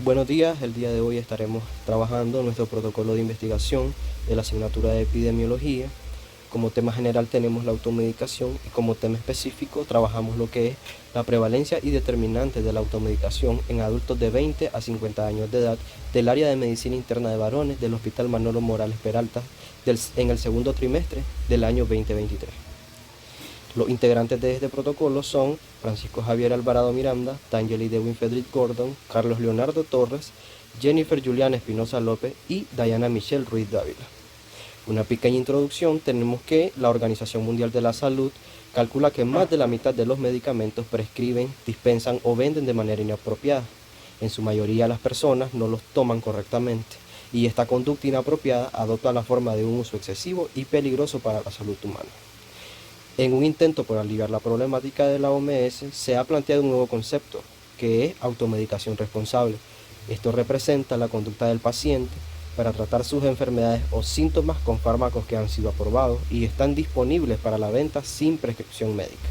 Buenos días, el día de hoy estaremos trabajando nuestro protocolo de investigación de la asignatura de epidemiología. Como tema general tenemos la automedicación y como tema específico trabajamos lo que es la prevalencia y determinantes de la automedicación en adultos de 20 a 50 años de edad del área de medicina interna de varones del Hospital Manolo Morales Peralta en el segundo trimestre del año 2023. Los integrantes de este protocolo son Francisco Javier Alvarado Miranda, Tangeli de Winfredrick Gordon, Carlos Leonardo Torres, Jennifer Juliana Espinosa López y Diana Michelle Ruiz Dávila. Una pequeña introducción: tenemos que la Organización Mundial de la Salud calcula que más de la mitad de los medicamentos prescriben, dispensan o venden de manera inapropiada. En su mayoría las personas no los toman correctamente y esta conducta inapropiada adopta la forma de un uso excesivo y peligroso para la salud humana. En un intento por aliviar la problemática de la OMS, se ha planteado un nuevo concepto, que es automedicación responsable. Esto representa la conducta del paciente para tratar sus enfermedades o síntomas con fármacos que han sido aprobados y están disponibles para la venta sin prescripción médica.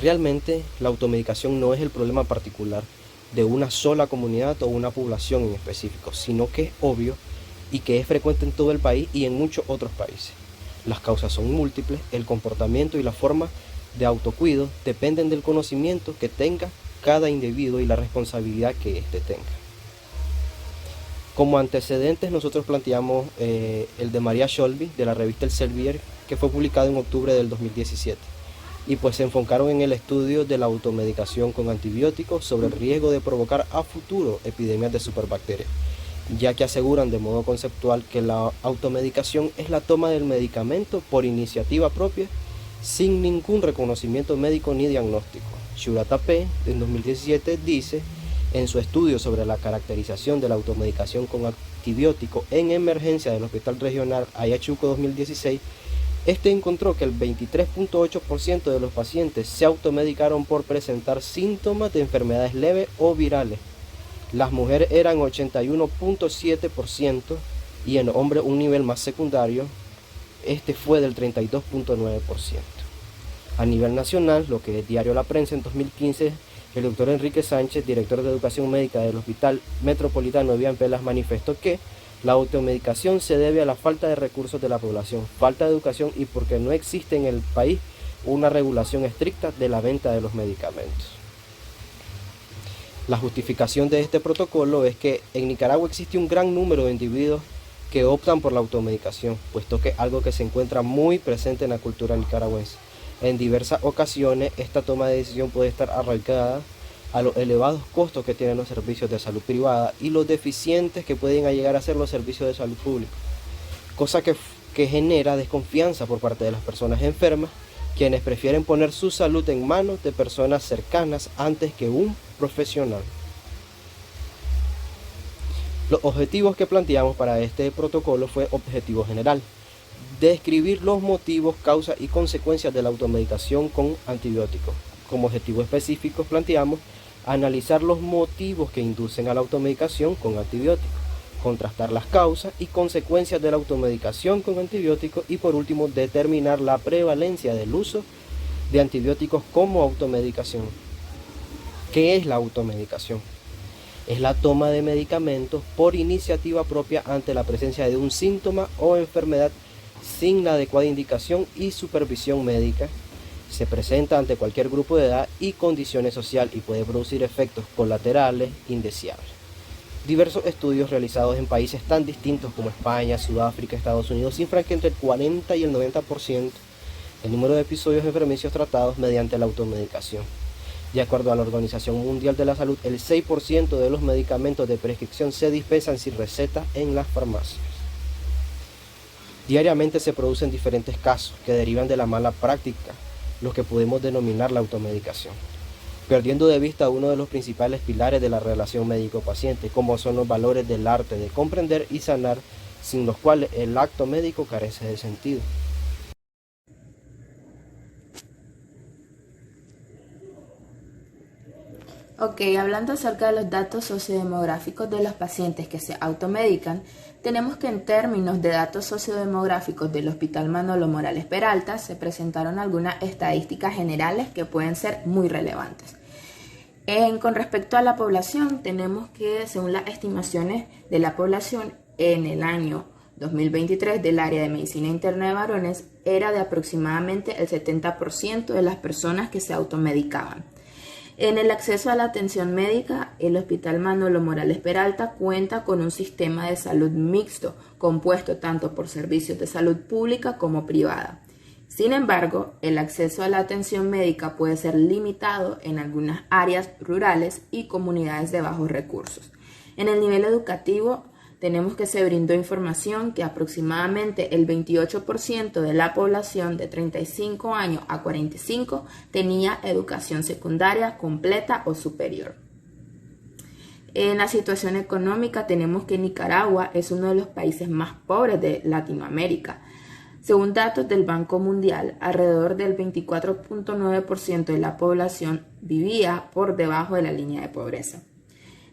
Realmente, la automedicación no es el problema particular de una sola comunidad o una población en específico, sino que es obvio y que es frecuente en todo el país y en muchos otros países. Las causas son múltiples, el comportamiento y la forma de autocuido dependen del conocimiento que tenga cada individuo y la responsabilidad que éste tenga. Como antecedentes nosotros planteamos el de María Scholby de la revista Elsevier, que fue publicado en octubre del 2017. Y pues se enfocaron en el estudio de la automedicación con antibióticos sobre el riesgo de provocar a futuro epidemias de superbacterias, ya que aseguran de modo conceptual que la automedicación es la toma del medicamento por iniciativa propia sin ningún reconocimiento médico ni diagnóstico. Shurata P. en 2017 dice en su estudio sobre la caracterización de la automedicación con antibiótico en emergencia del Hospital Regional Ayachucho 2016, este encontró que el 23.8% de los pacientes se automedicaron por presentar síntomas de enfermedades leves o virales. Las mujeres eran 81.7% y en hombres un nivel más secundario, este fue del 32.9%. A nivel nacional, lo que es Diario La Prensa en 2015, el doctor Enrique Sánchez, director de Educación Médica del Hospital Metropolitano de Villanueva, manifestó que la automedicación se debe a la falta de recursos de la población, falta de educación y porque no existe en el país una regulación estricta de la venta de los medicamentos. La justificación de este protocolo es que en Nicaragua existe un gran número de individuos que optan por la automedicación, puesto que es algo que se encuentra muy presente en la cultura nicaragüense. En diversas ocasiones esta toma de decisión puede estar arraigada a los elevados costos que tienen los servicios de salud privada y los deficientes que pueden llegar a ser los servicios de salud pública, cosa que genera desconfianza por parte de las personas enfermas, quienes prefieren poner su salud en manos de personas cercanas antes que un profesional. Los objetivos que planteamos para este protocolo fue objetivo general: describir los motivos, causas y consecuencias de la automedicación con antibióticos. Como objetivo específico planteamos analizar los motivos que inducen a la automedicación con antibióticos, contrastar las causas y consecuencias de la automedicación con antibióticos y por último determinar la prevalencia del uso de antibióticos como automedicación. ¿Qué es la automedicación? Es la toma de medicamentos por iniciativa propia ante la presencia de un síntoma o enfermedad sin la adecuada indicación y supervisión médica. Se presenta ante cualquier grupo de edad y condiciones sociales y puede producir efectos colaterales indeseables. Diversos estudios realizados en países tan distintos como España, Sudáfrica, Estados Unidos cifran que entre el 40 y el 90% el número de episodios enfermizos tratados mediante la automedicación. De acuerdo a la Organización Mundial de la Salud, el 6% de los medicamentos de prescripción se dispensan sin receta en las farmacias. Diariamente se producen diferentes casos que derivan de la mala práctica, los que podemos denominar la automedicación, perdiendo de vista uno de los principales pilares de la relación médico-paciente, como son los valores del arte de comprender y sanar, sin los cuales el acto médico carece de sentido. Ok, hablando acerca de los datos sociodemográficos de los pacientes que se automedican, tenemos que en términos de datos sociodemográficos del Hospital Manolo Morales Peralta se presentaron algunas estadísticas generales que pueden ser muy relevantes. Con respecto a la población, tenemos que, según las estimaciones de la población, en el año 2023 del área de medicina interna de varones era de aproximadamente el 70% de las personas que se automedicaban. En el acceso a la atención médica, el Hospital Manolo Morales Peralta cuenta con un sistema de salud mixto, compuesto tanto por servicios de salud pública como privada. Sin embargo, el acceso a la atención médica puede ser limitado en algunas áreas rurales y comunidades de bajos recursos. En el nivel educativo, tenemos que se brindó información que aproximadamente el 28% de la población de 35 años a 45 tenía educación secundaria completa o superior. En la situación económica tenemos que Nicaragua es uno de los países más pobres de Latinoamérica. Según datos del Banco Mundial, alrededor del 24.9% de la población vivía por debajo de la línea de pobreza.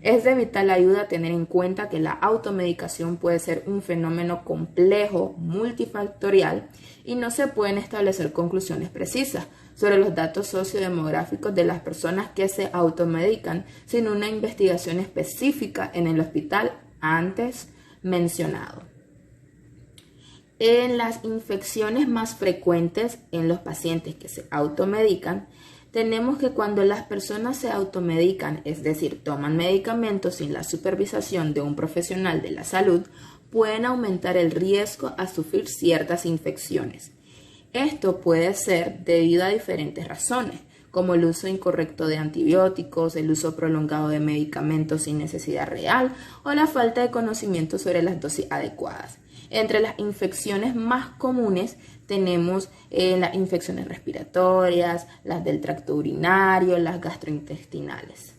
Es de vital ayuda tener en cuenta que la automedicación puede ser un fenómeno complejo, multifactorial, y no se pueden establecer conclusiones precisas sobre los datos sociodemográficos de las personas que se automedican sin una investigación específica en el hospital antes mencionado. En las infecciones más frecuentes en los pacientes que se automedican, tenemos que cuando las personas se automedican, es decir, toman medicamentos sin la supervisación de un profesional de la salud, pueden aumentar el riesgo a sufrir ciertas infecciones. Esto puede ser debido a diferentes razones, como el uso incorrecto de antibióticos, el uso prolongado de medicamentos sin necesidad real o la falta de conocimiento sobre las dosis adecuadas. Entre las infecciones más comunes tenemos las infecciones respiratorias, las del tracto urinario, las gastrointestinales.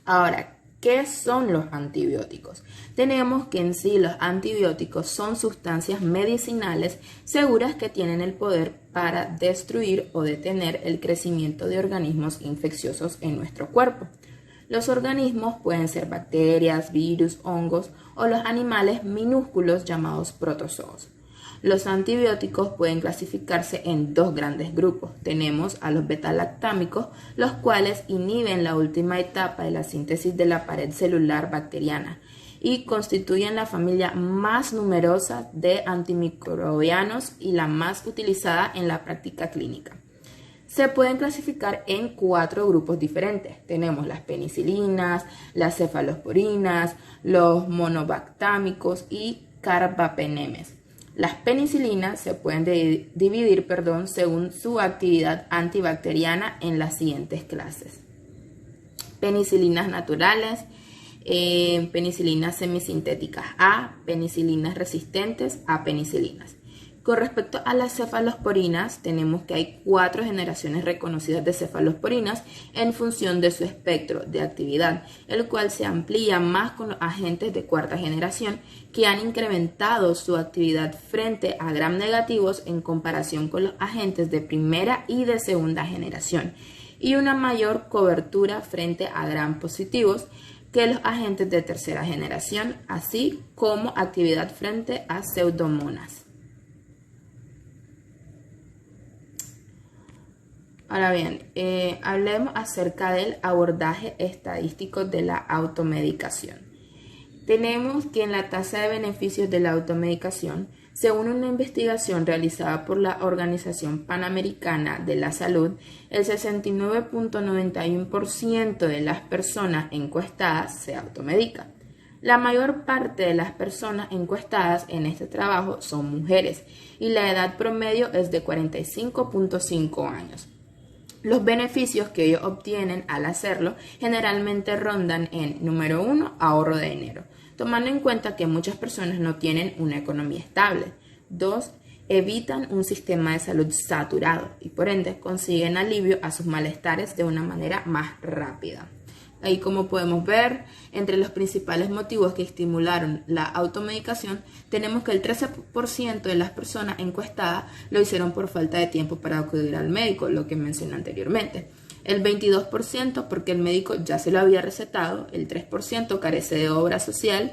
Ahora, ¿qué son los antibióticos? Tenemos que en sí los antibióticos son sustancias medicinales seguras que tienen el poder para destruir o detener el crecimiento de organismos infecciosos en nuestro cuerpo. Los organismos pueden ser bacterias, virus, hongos o los animales minúsculos llamados protozoos. Los antibióticos pueden clasificarse en dos grandes grupos. Tenemos a los beta-lactámicos, los cuales inhiben la última etapa de la síntesis de la pared celular bacteriana y constituyen la familia más numerosa de antimicrobianos y la más utilizada en la práctica clínica. Se pueden clasificar en 4 grupos diferentes. Tenemos las penicilinas, las cefalosporinas, los monobactámicos y carbapenemes. Las penicilinas se pueden dividir según su actividad antibacteriana en las siguientes clases. Penicilinas naturales, penicilinas semisintéticas A, penicilinas resistentes a penicilinas. Con respecto a las cefalosporinas, tenemos que hay 4 generaciones reconocidas de cefalosporinas en función de su espectro de actividad, el cual se amplía más con los agentes de 4ª generación que han incrementado su actividad frente a gram negativos en comparación con los agentes de 1ª y de 2ª generación y una mayor cobertura frente a gram positivos que los agentes de 3ª generación, así como actividad frente a pseudomonas. Ahora bien, hablemos acerca del abordaje estadístico de la automedicación. Tenemos que en la tasa de beneficios de la automedicación, según una investigación realizada por la Organización Panamericana de la Salud, el 69.91% de las personas encuestadas se automedican. La mayor parte de las personas encuestadas en este trabajo son mujeres y la edad promedio es de 45.5 años. Los beneficios que ellos obtienen al hacerlo generalmente rondan en, número 1, ahorro de dinero, tomando en cuenta que muchas personas no tienen una economía estable. 2, evitan un sistema de salud saturado y por ende consiguen alivio a sus malestares de una manera más rápida. Ahí, como podemos ver, entre los principales motivos que estimularon la automedicación, tenemos que el 13% de las personas encuestadas lo hicieron por falta de tiempo para acudir al médico, lo que mencioné anteriormente. El 22% porque el médico ya se lo había recetado, el 3% carece de obra social,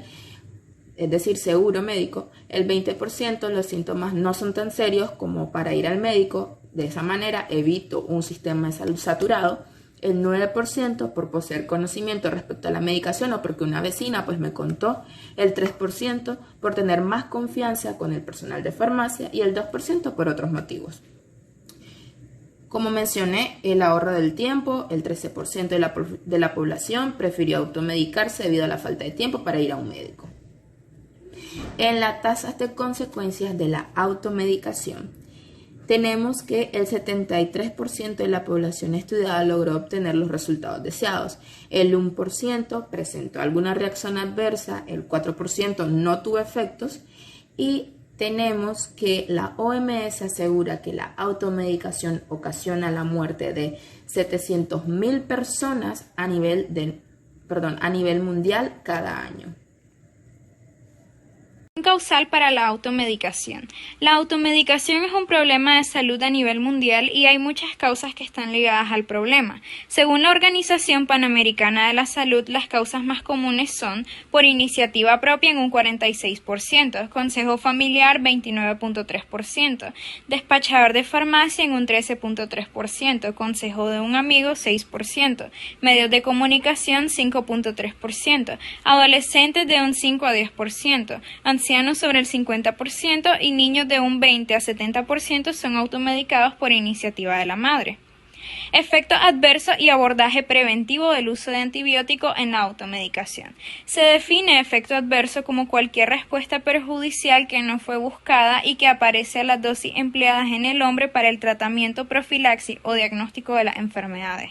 es decir, seguro médico, el 20% los síntomas no son tan serios como para ir al médico, de esa manera evito un sistema de salud saturado, el 9% por poseer conocimiento respecto a la medicación o porque una vecina pues me contó, el 3% por tener más confianza con el personal de farmacia y el 2% por otros motivos. Como mencioné, el ahorro del tiempo, el 13% de la población prefirió automedicarse debido a la falta de tiempo para ir a un médico. En las tasas de consecuencias de la automedicación, tenemos que el 73% de la población estudiada logró obtener los resultados deseados, el 1% presentó alguna reacción adversa, el 4% no tuvo efectos y tenemos que la OMS asegura que la automedicación ocasiona la muerte de 700.000 personas a nivel mundial cada año. Causal para la automedicación. La automedicación es un problema de salud a nivel mundial y hay muchas causas que están ligadas al problema. Según la Organización Panamericana de la Salud, las causas más comunes son por iniciativa propia en un 46%, consejo familiar 29.3%, despachador de farmacia en un 13.3%, consejo de un amigo 6%, medios de comunicación 5.3%, adolescentes de un 5 a 10%, ancianos sobre el 50% y niños de un 20 a 70% son automedicados por iniciativa de la madre. Efectos adversos y abordaje preventivo del uso de antibióticos en la automedicación. Se define efecto adverso como cualquier respuesta perjudicial que no fue buscada y que aparece a las dosis empleadas en el hombre para el tratamiento, profilaxis o diagnóstico de las enfermedades.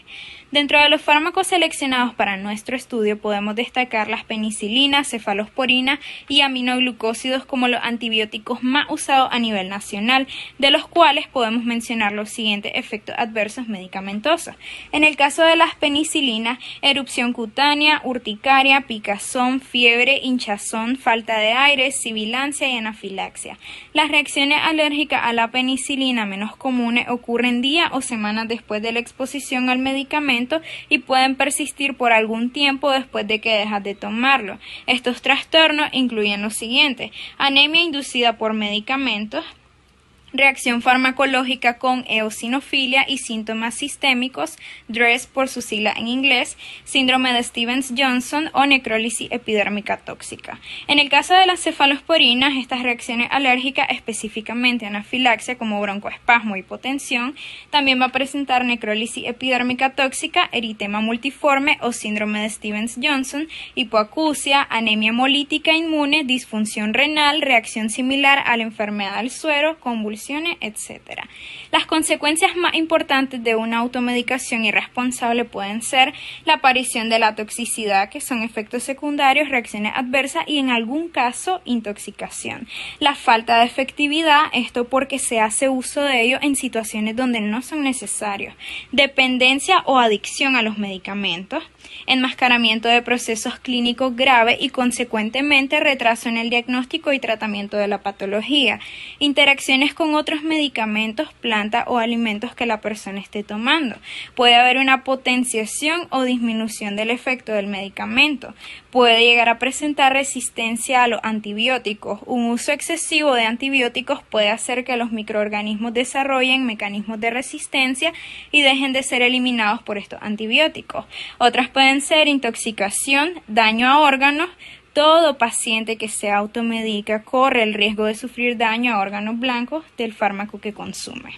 Dentro de los fármacos seleccionados para nuestro estudio podemos destacar las penicilinas, cefalosporinas y aminoglucósidos como los antibióticos más usados a nivel nacional, de los cuales podemos mencionar los siguientes efectos adversos medicamentosos. En el caso de las penicilinas, erupción cutánea, urticaria, picazón, fiebre, hinchazón, falta de aire, sibilancia y anafilaxia. Las reacciones alérgicas a la penicilina menos comunes ocurren días o semanas después de la exposición al medicamento y pueden persistir por algún tiempo después de que dejas de tomarlo. Estos trastornos incluyen los siguientes: anemia inducida por medicamentos, reacción farmacológica con eosinofilia y síntomas sistémicos, DRESS por su sigla en inglés, síndrome de Stevens-Johnson o necrólisis epidérmica tóxica. En el caso de las cefalosporinas, estas reacciones alérgicas, específicamente anafilaxia como broncoespasmo y hipotensión, también va a presentar necrólisis epidérmica tóxica, eritema multiforme o síndrome de Stevens-Johnson, hipoacusia, anemia hemolítica inmune, disfunción renal, reacción similar a la enfermedad del suero, convulsiones, etc. Las consecuencias más importantes de una automedicación irresponsable pueden ser la aparición de la toxicidad, que son efectos secundarios, reacciones adversas y en algún caso intoxicación. La falta de efectividad, esto porque se hace uso de ello en situaciones donde no son necesarios. Dependencia o adicción a los medicamentos. Enmascaramiento de procesos clínicos graves y consecuentemente retraso en el diagnóstico y tratamiento de la patología. Interacciones con otros medicamentos, plantas o alimentos que la persona esté tomando. Puede haber una potenciación o disminución del efecto del medicamento. Puede llegar a presentar resistencia a los antibióticos. Un uso excesivo de antibióticos puede hacer que los microorganismos desarrollen mecanismos de resistencia y dejen de ser eliminados por estos antibióticos. Otras pueden ser intoxicación, daño a órganos. Todo paciente que se automedica corre el riesgo de sufrir daño a órganos blancos del fármaco que consume.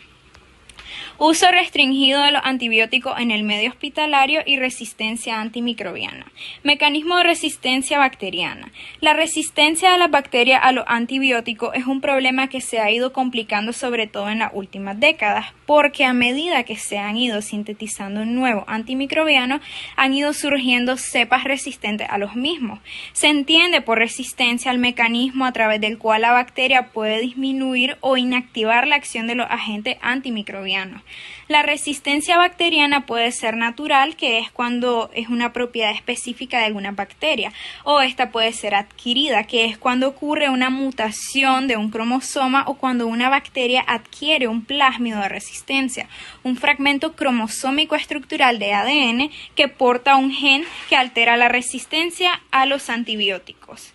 Uso restringido de los antibióticos en el medio hospitalario y resistencia antimicrobiana. Mecanismo de resistencia bacteriana. La resistencia de las bacterias a los antibióticos es un problema que se ha ido complicando sobre todo en las últimas décadas, porque a medida que se han ido sintetizando nuevos antimicrobianos, han ido surgiendo cepas resistentes a los mismos. Se entiende por resistencia al mecanismo a través del cual la bacteria puede disminuir o inactivar la acción de los agentes antimicrobianos. La resistencia bacteriana puede ser natural, que es cuando es una propiedad específica de alguna bacteria, o esta puede ser adquirida, que es cuando ocurre una mutación de un cromosoma o cuando una bacteria adquiere un plásmido de resistencia, un fragmento cromosómico estructural de ADN que porta un gen que altera la resistencia a los antibióticos.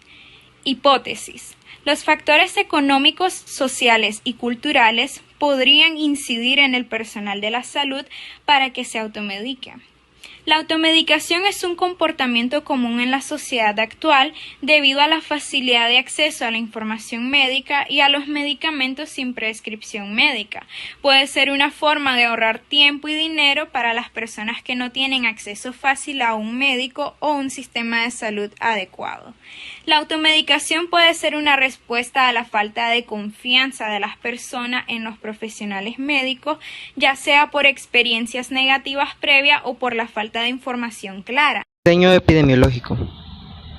Hipótesis. Los factores económicos, sociales y culturales podrían incidir en el personal de la salud para que se automedique. La automedicación es un comportamiento común en la sociedad actual debido a la facilidad de acceso a la información médica y a los medicamentos sin prescripción médica. Puede ser una forma de ahorrar tiempo y dinero para las personas que no tienen acceso fácil a un médico o un sistema de salud adecuado. La automedicación puede ser una respuesta a la falta de confianza de las personas en los profesionales médicos, ya sea por experiencias negativas previas o por la falta de información clara. Diseño epidemiológico.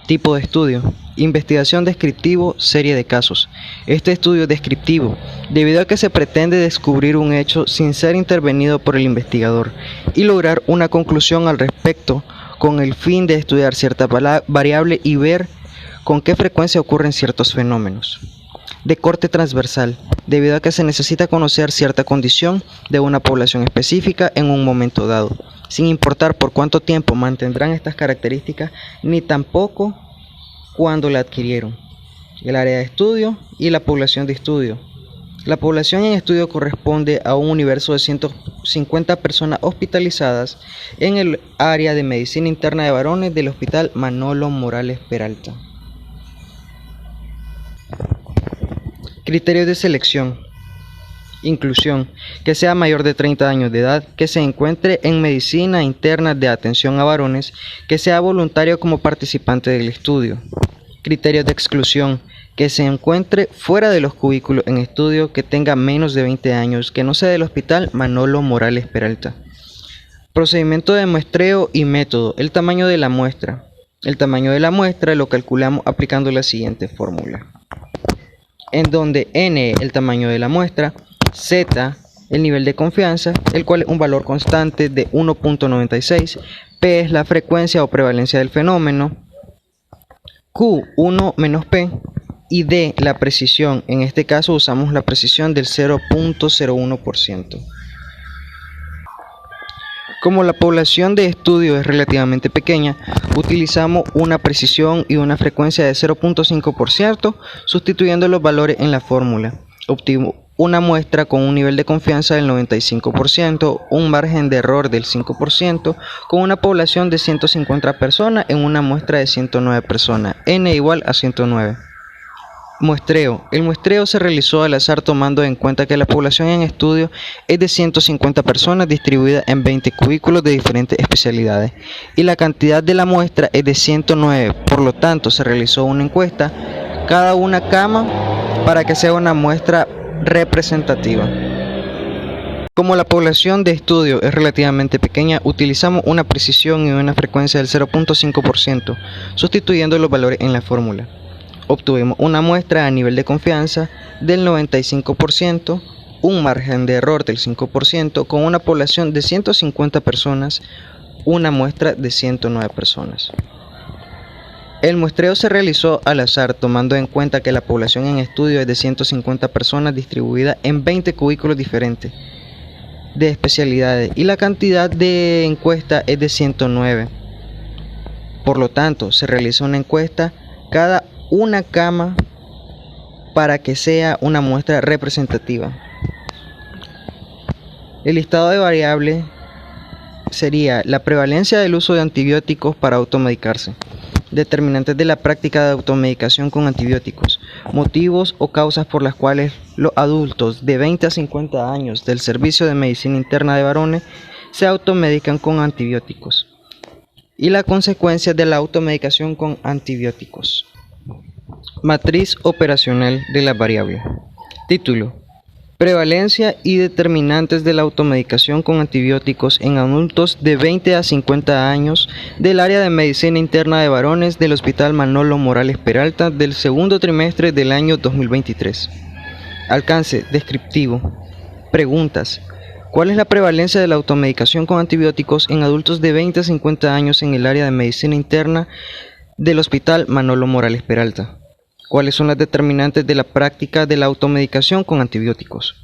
Tipo de estudio. Investigación descriptivo, serie de casos. Este estudio es descriptivo, debido a que se pretende descubrir un hecho sin ser intervenido por el investigador y lograr una conclusión al respecto con el fin de estudiar cierta variable y ver con qué frecuencia ocurren ciertos fenómenos. De corte transversal, debido a que se necesita conocer cierta condición de una población específica en un momento dado, sin importar por cuánto tiempo mantendrán estas características, ni tampoco cuándo la adquirieron. El área de estudio y la población de estudio. La población en estudio corresponde a un universo de 150 personas hospitalizadas en el área de medicina interna de varones del Hospital Manolo Morales Peralta. Criterios de selección. Inclusión, que sea mayor de 30 años de edad, que se encuentre en medicina interna de atención a varones, que sea voluntario como participante del estudio. Criterios de exclusión, que se encuentre fuera de los cubículos en estudio, que tenga menos de 20 años, que no sea del Hospital Manolo Morales Peralta. Procedimiento de muestreo y método. El tamaño de la muestra. El tamaño de la muestra lo calculamos aplicando la siguiente fórmula, en donde n es el tamaño de la muestra, z el nivel de confianza, el cual es un valor constante de 1.96, p es la frecuencia o prevalencia del fenómeno, q 1 menos p, y d la precisión. En este caso usamos la precisión del 0.01%. Como la población de estudio es relativamente pequeña, utilizamos una precisión y una frecuencia de 0.5%, sustituyendo los valores en la fórmula. Obtuvimos una muestra con un nivel de confianza del 95%, un margen de error del 5%, con una población de 150 personas en una muestra de 109 personas, n igual a 109. Muestreo. El muestreo se realizó al azar tomando en cuenta que la población en estudio es de 150 personas distribuidas en 20 cubículos de diferentes especialidades y la cantidad de la muestra es de 109, por lo tanto se realizó una encuesta cada una cama para que sea una muestra representativa. Como la población de estudio es relativamente pequeña, utilizamos una precisión y una frecuencia del 0.5%, sustituyendo los valores en la fórmula. Obtuvimos una muestra a nivel de confianza del 95%, un margen de error del 5%, con una población de 150 personas, una muestra de 109 personas. El muestreo se realizó al azar, tomando en cuenta que la población en estudio es de 150 personas distribuidas en 20 cubículos diferentes de especialidades y la cantidad de encuesta es de 109. Por lo tanto, se realiza una encuesta cada una cama para que sea una muestra representativa. El listado de variables sería la prevalencia del uso de antibióticos para automedicarse, determinantes de la práctica de automedicación con antibióticos, motivos o causas por las cuales los adultos de 20 a 50 años del Servicio de Medicina Interna de Varones se automedican con antibióticos y las consecuencias de la automedicación con antibióticos. Matriz operacional de las variables. Título: Prevalencia y determinantes de la automedicación con antibióticos en adultos de 20 a 50 años del área de medicina interna de varones del Hospital Manolo Morales Peralta del segundo trimestre del año 2023. Alcance descriptivo. Preguntas: ¿cuál es la prevalencia de la automedicación con antibióticos en adultos de 20 a 50 años en el área de medicina interna del Hospital Manolo Morales Peralta? ¿Cuáles son las determinantes de la práctica de la automedicación con antibióticos?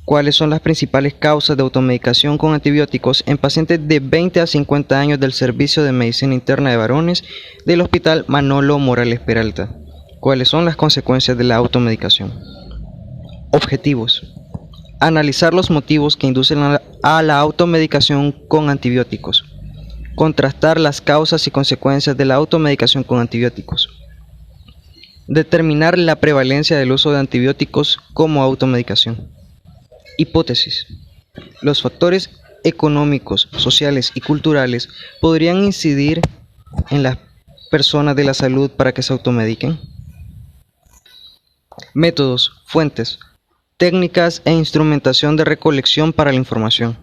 ¿Cuáles son las principales causas de automedicación con antibióticos en pacientes de 20 a 50 años del Servicio de Medicina Interna de Varones del Hospital Manolo Morales Peralta? ¿Cuáles son las consecuencias de la automedicación? Objetivos: analizar los motivos que inducen a la automedicación con antibióticos. Contrastar las causas y consecuencias de la automedicación con antibióticos. Determinar la prevalencia del uso de antibióticos como automedicación. Hipótesis. Los factores económicos, sociales y culturales podrían incidir en las personas de la salud para que se automediquen. Métodos, fuentes, técnicas e instrumentación de recolección para la información.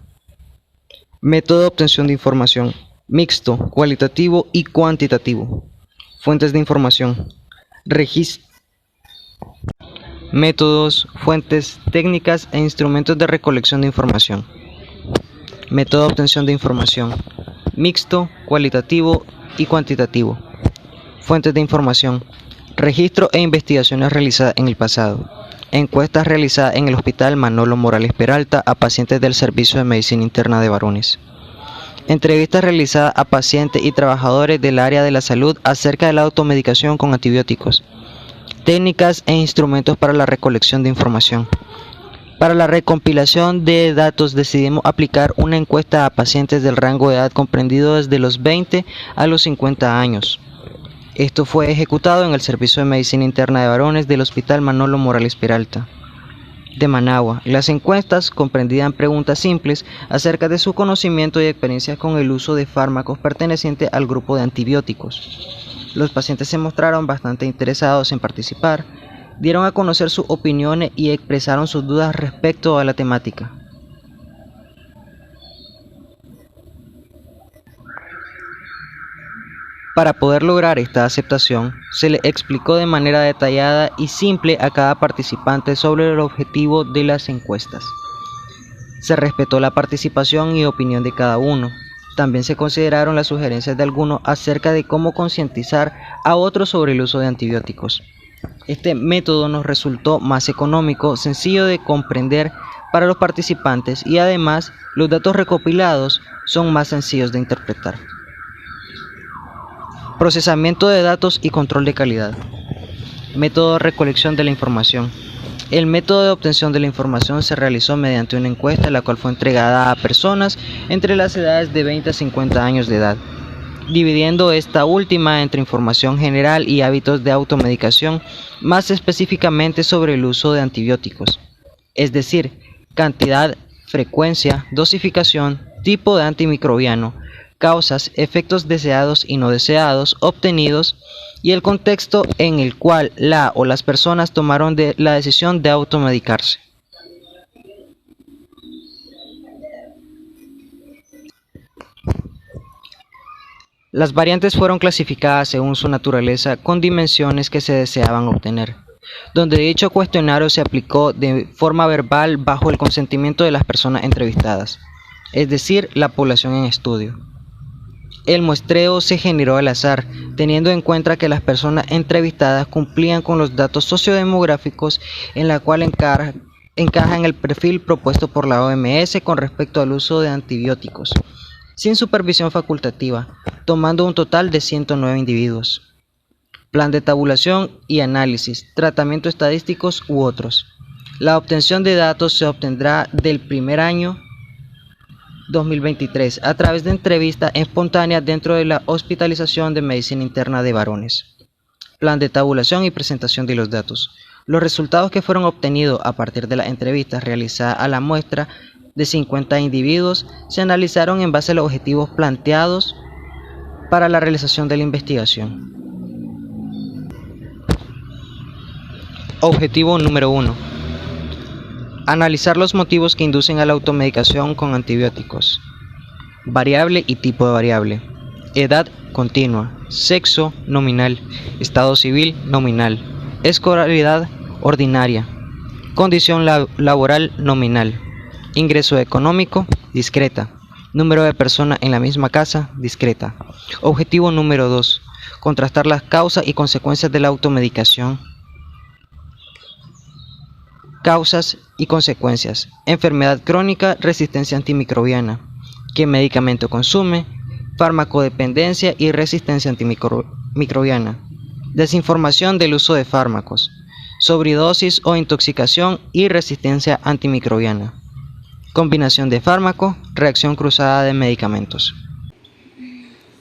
Método de obtención de información, mixto, cualitativo y cuantitativo. Fuentes de información. Métodos, fuentes, técnicas e instrumentos de recolección de información. Método de obtención de información, mixto, cualitativo y cuantitativo. Fuentes de información. Registro e investigaciones realizadas en el pasado. Encuestas realizadas en el Hospital Manolo Morales Peralta a pacientes del Servicio de Medicina Interna de Varones. Entrevistas realizadas a pacientes y trabajadores del área de la salud acerca de la automedicación con antibióticos. Técnicas e instrumentos para la recolección de información. Para la recompilación de datos decidimos aplicar una encuesta a pacientes del rango de edad comprendido desde los 20 a los 50 años. Esto fue ejecutado en el Servicio de Medicina Interna de Varones del Hospital Manolo Morales Peralta de Managua. Las encuestas comprendían preguntas simples acerca de su conocimiento y experiencia con el uso de fármacos pertenecientes al grupo de antibióticos. Los pacientes se mostraron bastante interesados en participar, dieron a conocer sus opiniones y expresaron sus dudas respecto a la temática. Para poder lograr esta aceptación, se le explicó de manera detallada y simple a cada participante sobre el objetivo de las encuestas. Se respetó la participación y opinión de cada uno. También se consideraron las sugerencias de algunos acerca de cómo concientizar a otros sobre el uso de antibióticos. Este método nos resultó más económico, sencillo de comprender para los participantes y además los datos recopilados son más sencillos de interpretar. Procesamiento de datos y control de calidad. Método de recolección de la información. El método de obtención de la información se realizó mediante una encuesta la cual fue entregada a personas entre las edades de 20 a 50 años de edad, dividiendo esta última entre información general y hábitos de automedicación, más específicamente sobre el uso de antibióticos, es decir, cantidad, frecuencia, dosificación, tipo de antimicrobiano, causas, efectos deseados y no deseados obtenidos y el contexto en el cual la o las personas tomaron la decisión de automedicarse. Las variantes fueron clasificadas según su naturaleza con dimensiones que se deseaban obtener, donde dicho cuestionario se aplicó de forma verbal bajo el consentimiento de las personas entrevistadas, es decir, la población en estudio. El muestreo se generó al azar, teniendo en cuenta que las personas entrevistadas cumplían con los datos sociodemográficos en la cual encaja en el perfil propuesto por la OMS con respecto al uso de antibióticos, sin supervisión facultativa, tomando un total de 109 individuos. Plan de tabulación y análisis, tratamiento estadísticos u otros. La obtención de datos se obtendrá del primer año 2023 a través de entrevistas espontáneas dentro de la hospitalización de medicina interna de varones. Plan de tabulación y presentación de los datos. Los resultados que fueron obtenidos a partir de las entrevistas realizadas a la muestra de 50 individuos se analizaron en base a los objetivos planteados para la realización de la investigación. Objetivo número 1. Analizar los motivos que inducen a la automedicación con antibióticos. Variable y tipo de variable. Edad continua. Sexo nominal. Estado civil nominal. Escolaridad ordinaria. Condición laboral nominal. Ingreso económico discreta. Número de personas en la misma casa discreta. Objetivo número 2. Contrastar las causas y consecuencias de la automedicación. Causas y consecuencias. Enfermedad crónica, resistencia antimicrobiana. ¿Qué medicamento consume? Farmacodependencia y resistencia antimicrobiana. Desinformación del uso de fármacos. Sobredosis o intoxicación y resistencia antimicrobiana. Combinación de fármaco, reacción cruzada de medicamentos.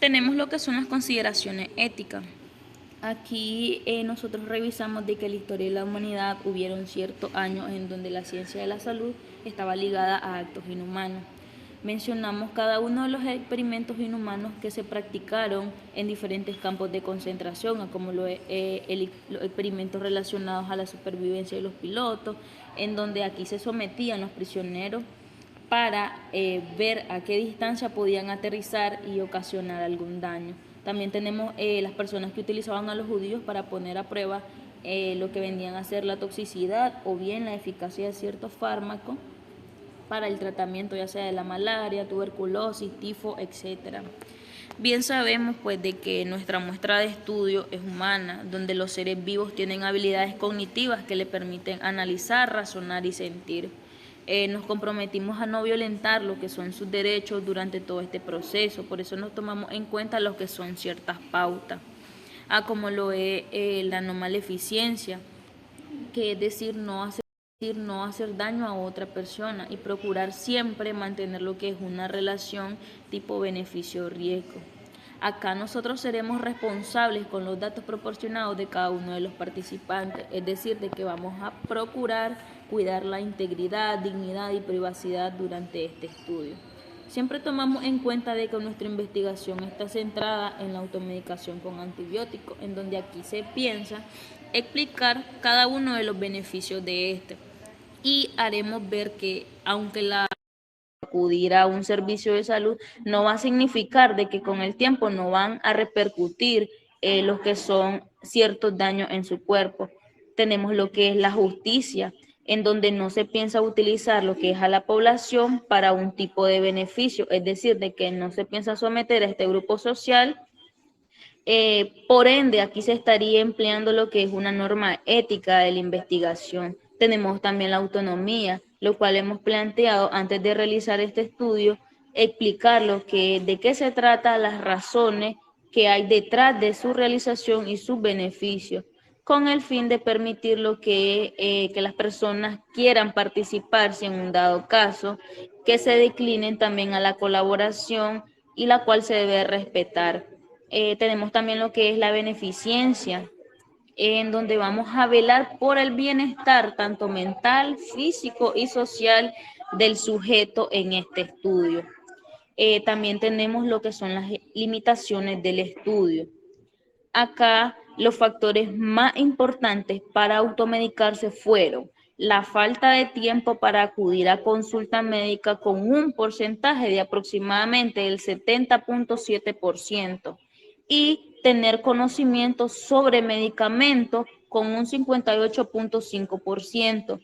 tenemos lo que son las consideraciones éticas. Aquí nosotros revisamos de que en la historia de la humanidad hubieron ciertos años en donde la ciencia de la salud estaba ligada a actos inhumanos. Mencionamos cada uno de los experimentos inhumanos que se practicaron en diferentes campos de concentración, como los experimentos relacionados a la supervivencia de los pilotos, en donde aquí se sometían los prisioneros para ver a qué distancia podían aterrizar y ocasionar algún daño. También tenemos las personas que utilizaban a los judíos para poner a prueba lo que vendían a ser la toxicidad o bien la eficacia de ciertos fármacos para el tratamiento ya sea de la malaria, tuberculosis, tifo, etc. Bien sabemos pues de que nuestra muestra de estudio es humana, donde los seres vivos tienen habilidades cognitivas que le permiten analizar, razonar y sentir. Nos comprometimos a no violentar lo que son sus derechos durante todo este proceso, por eso nos tomamos en cuenta lo que son ciertas pautas, como lo es la no maleficencia, que es decir, no hacer daño a otra persona y procurar siempre mantener lo que es una relación tipo beneficio-riesgo. Acá nosotros seremos responsables con los datos proporcionados de cada uno de los participantes, es decir, de que vamos a procurar cuidar la integridad, dignidad y privacidad durante este estudio. Siempre tomamos en cuenta de que nuestra investigación está centrada en la automedicación con antibióticos, en donde aquí se piensa explicar cada uno de los beneficios de este. Y haremos ver que aunque acudir a un servicio de salud no va a significar de que con el tiempo no van a repercutir lo que son ciertos daños en su cuerpo. Tenemos lo que es la justicia, en donde no se piensa utilizar lo que es a la población para un tipo de beneficio, es decir, de que no se piensa someter a este grupo social. Por ende, aquí se estaría empleando lo que es una norma ética de la investigación. Tenemos también la autonomía, lo cual hemos planteado antes de realizar este estudio, explicar de qué se trata, las razones que hay detrás de su realización y sus beneficios, con el fin de permitir que las personas quieran participar, si en un dado caso, que se declinen también a la colaboración y la cual se debe respetar. Tenemos también lo que es la beneficencia, en donde vamos a velar por el bienestar tanto mental, físico y social del sujeto en este estudio. También tenemos lo que son las limitaciones del estudio. Acá los factores más importantes para automedicarse fueron la falta de tiempo para acudir a consulta médica con un porcentaje de aproximadamente el 70.7% y tener conocimiento sobre medicamentos con un 58.5%.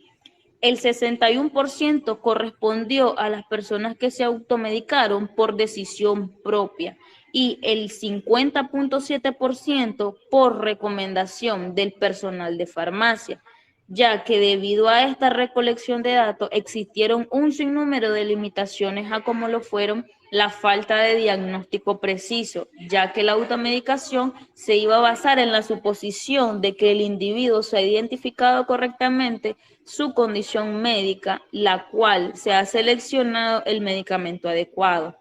El 61% correspondió a las personas que se automedicaron por decisión propia y el 50.7% por recomendación del personal de farmacia, ya que debido a esta recolección de datos existieron un sinnúmero de limitaciones como lo fueron la falta de diagnóstico preciso, ya que la automedicación se iba a basar en la suposición de que el individuo se ha identificado correctamente su condición médica, la cual se ha seleccionado el medicamento adecuado.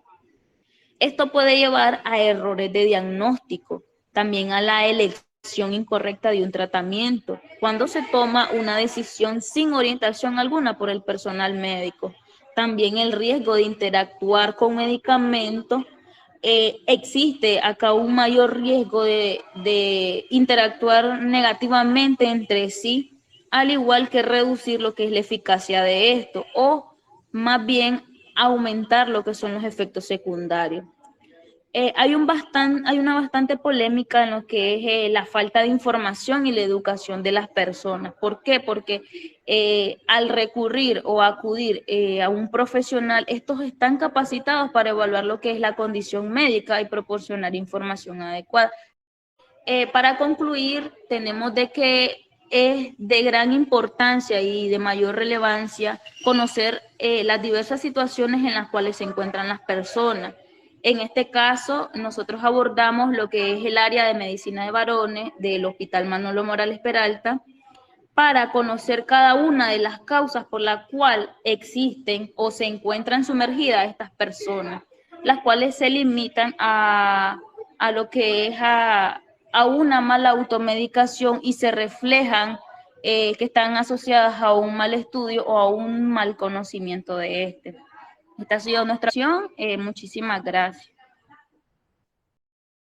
Esto puede llevar a errores de diagnóstico, también a la elección incorrecta de un tratamiento, cuando se toma una decisión sin orientación alguna por el personal médico. También el riesgo de interactuar con medicamentos, existe acá un mayor riesgo de interactuar negativamente entre sí, al igual que reducir lo que es la eficacia de esto, o más bien aumentar lo que son los efectos secundarios. Hay una bastante polémica en lo que es la falta de información y la educación de las personas. ¿Por qué? Porque al recurrir o acudir a un profesional, estos están capacitados para evaluar lo que es la condición médica y proporcionar información adecuada. Para concluir, tenemos de que es de gran importancia y de mayor relevancia conocer las diversas situaciones en las cuales se encuentran las personas. En este caso, nosotros abordamos lo que es el área de medicina de varones del Hospital Manolo Morales Peralta para conocer cada una de las causas por las cuales existen o se encuentran sumergidas estas personas. las cuales se limitan a lo que es a una mala automedicación y se reflejan que están asociadas a un mal estudio o a un mal conocimiento de este. Esta ha sido nuestra acción. Muchísimas gracias.